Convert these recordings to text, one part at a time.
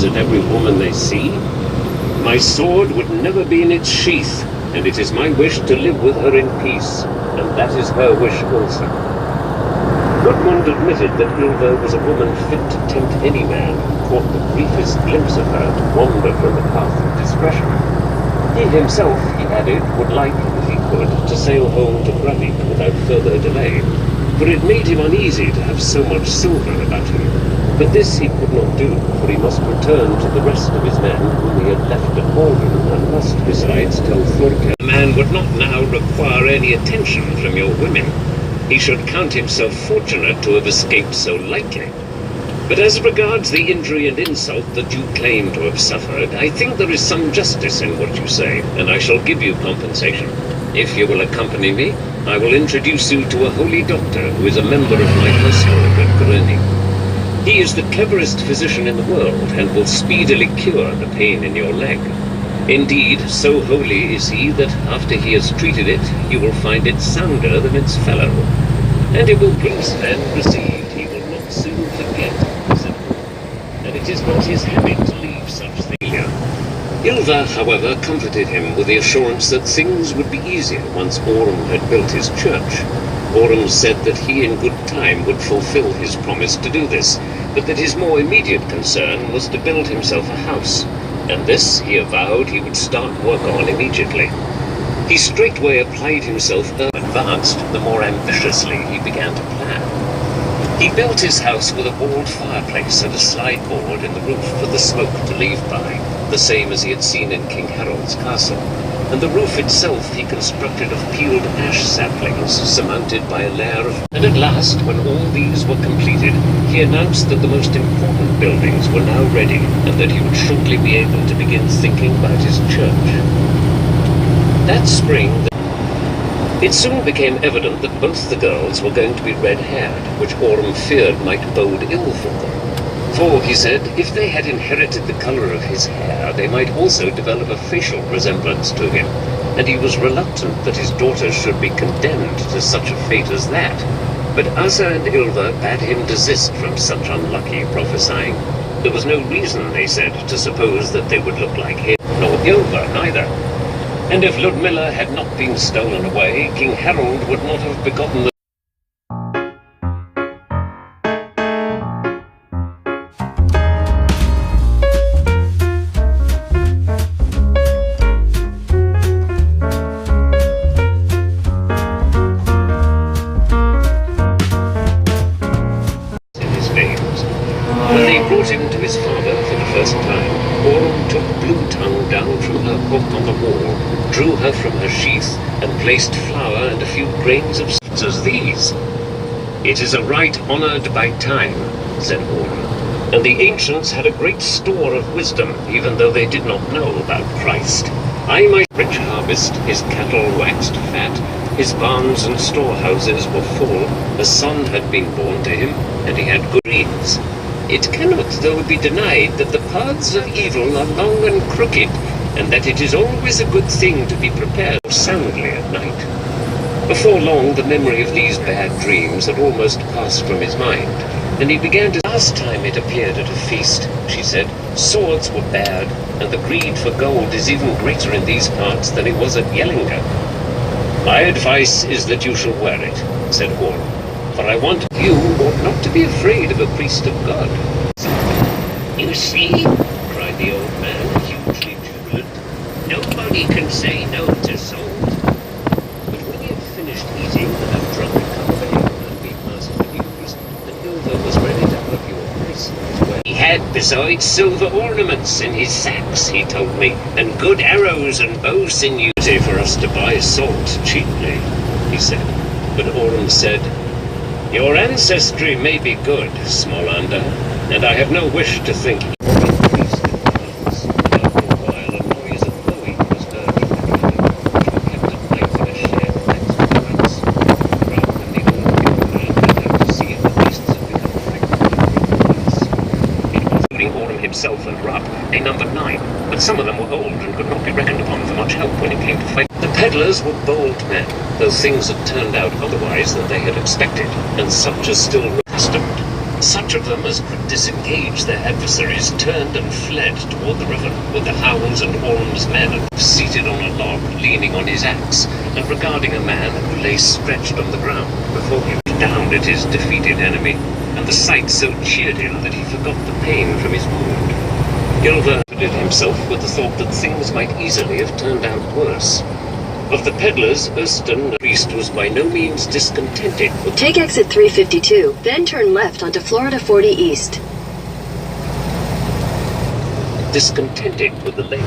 at every woman they see. My sword would never be in its sheath, and it is my wish to live with her in peace, and that is her wish also. Goodwill admitted that Ilva was a woman fit to tempt any man who caught the briefest glimpse of her to wander from the path of discretion. He himself, he added, would like, if he could, to sail home to Braddock without further delay, for it made him uneasy to have so much silver about him. But this he could not do, for he must return to the rest of his men whom he had left at Malden, and must, besides, tell Thorkel. The man would not now require any attention from your women. He should count himself fortunate to have escaped so lightly. But as regards the injury and insult that you claim to have suffered, I think there is some justice in what you say, and I shall give you compensation. If you will accompany me, I will introduce you to a holy doctor who is a member of my household at Goodwill. He is the cleverest physician in the world, and will speedily cure the pain in your leg. Indeed, so holy is he that after he has treated it, you will find it sounder than its fellow. And it will please and received, he will not soon forget, and it is not his habit to leave such failure. Ilva, however, comforted him with the assurance that things would be easier once Orm had built his church. Orm said that he in good time would fulfill his promise to do this, but that his more immediate concern was to build himself a house, and this he avowed he would start work on immediately. He straightway applied himself advanced, the more ambitiously he began to plan. He built his house with a walled fireplace and a slide board in the roof for the smoke to leave by, the same as he had seen in King Harold's castle, and the roof itself he constructed of peeled ash saplings surmounted by a layer of... And at last, when all these were completed, he announced that the most important buildings were now ready, and that he would shortly be able to begin thinking about his church. That spring, it soon became evident that both the girls were going to be red-haired, which Orm feared might bode ill for them. For, he said, if they had inherited the colour of his hair, they might also develop a facial resemblance to him, and he was reluctant that his daughters should be condemned to such a fate as that. But Asa and Ilva bade him desist from such unlucky prophesying. There was no reason, they said, to suppose that they would look like him, nor Ilva neither. And if Ludmilla had not been stolen away, King Harold would not have begotten the placed flour and a few grains of such as these. It is a rite honoured by time, said Orm, and the ancients had a great store of wisdom, even though they did not know about Christ. I might rich harvest, his cattle waxed fat, his barns and storehouses were full, a son had been born to him, and he had good means. It cannot, though, be denied that the paths of evil are long and crooked, and that it is always a good thing to be prepared soundly at night. Before long, the memory of these bad dreams had almost passed from his mind, and he began to... Last time it appeared at a feast, she said, swords were bad, and the greed for gold is even greater in these parts than it was at Yellinga. My advice is that you shall wear it, said Orm, for I want you ought not to be afraid of a priest of God. You see, cried the old man, hugely jubilant, nobody can say no to salt. But when he had finished eating and had drunk company and been asked for news, the Ilva was ready to have your bracelet. He had besides silver ornaments in his sacks, he told me, and good arrows and bow sinews for us to buy salt cheaply, he said. But Orm said, your ancestry may be good, Smolander, and I have no wish to think himself and Rupp, they numbered 9, but some of them were old and could not be reckoned upon for much help when it came to fight. The peddlers were bold men, though things had turned out otherwise than they had expected, and such as still were accustomed. Such of them as could disengage their adversaries turned and fled toward the river, with the hounds and Orm's men seated on a log, leaning on his axe, and regarding a man who lay stretched on the ground before he was down at his defeated enemy, and the sight so cheered him that he forgot the pain from his wound. Gilver comforted himself with the thought that things might easily have turned out worse. Of the peddlers, Erston, the priest, was by no means discontented with... Take exit 352, then turn left onto Florida 40 East. Discontented with the lake.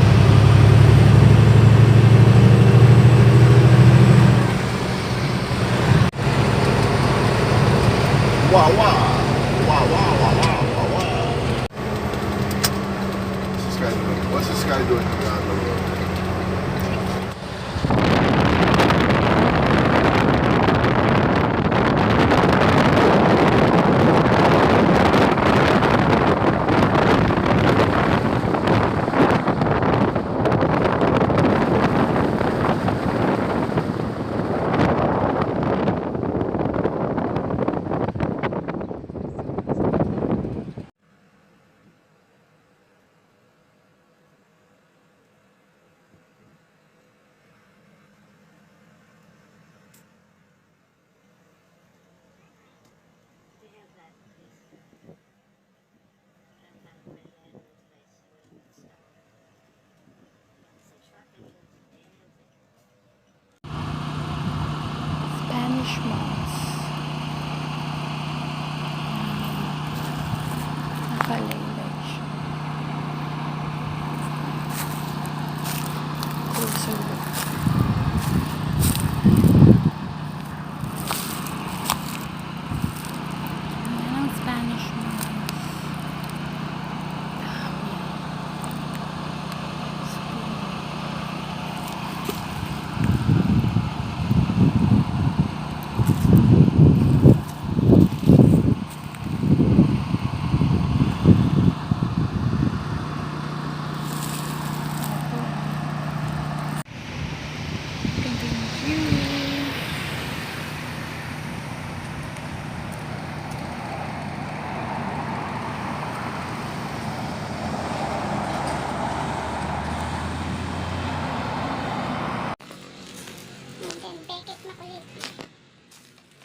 Wah wah! Wah wah wah wah wah wah! What's this guy doing? What's this guy doing on the road? Spanish moss. Nakalimbage. Closer look. Ayan ang Spanish moss.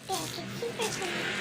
Dami.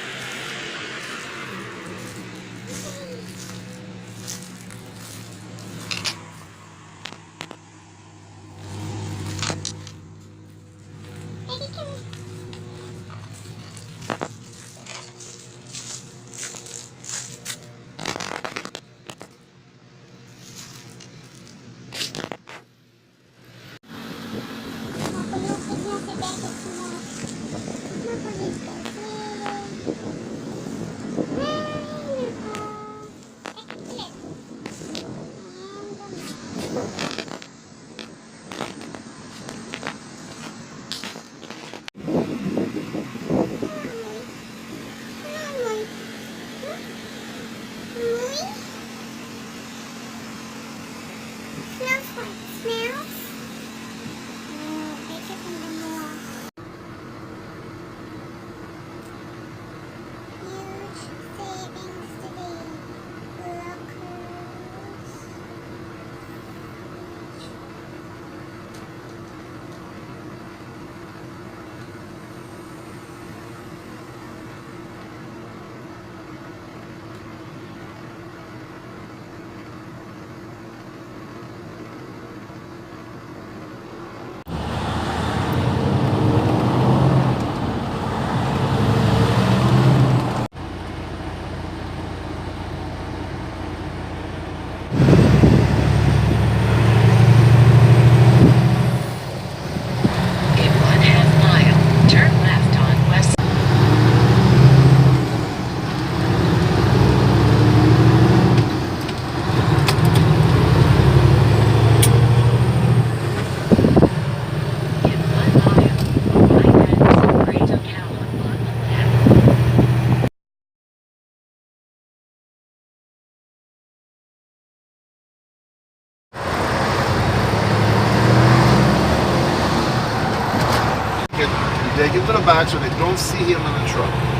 Take him to the back so they don't see him in the truck.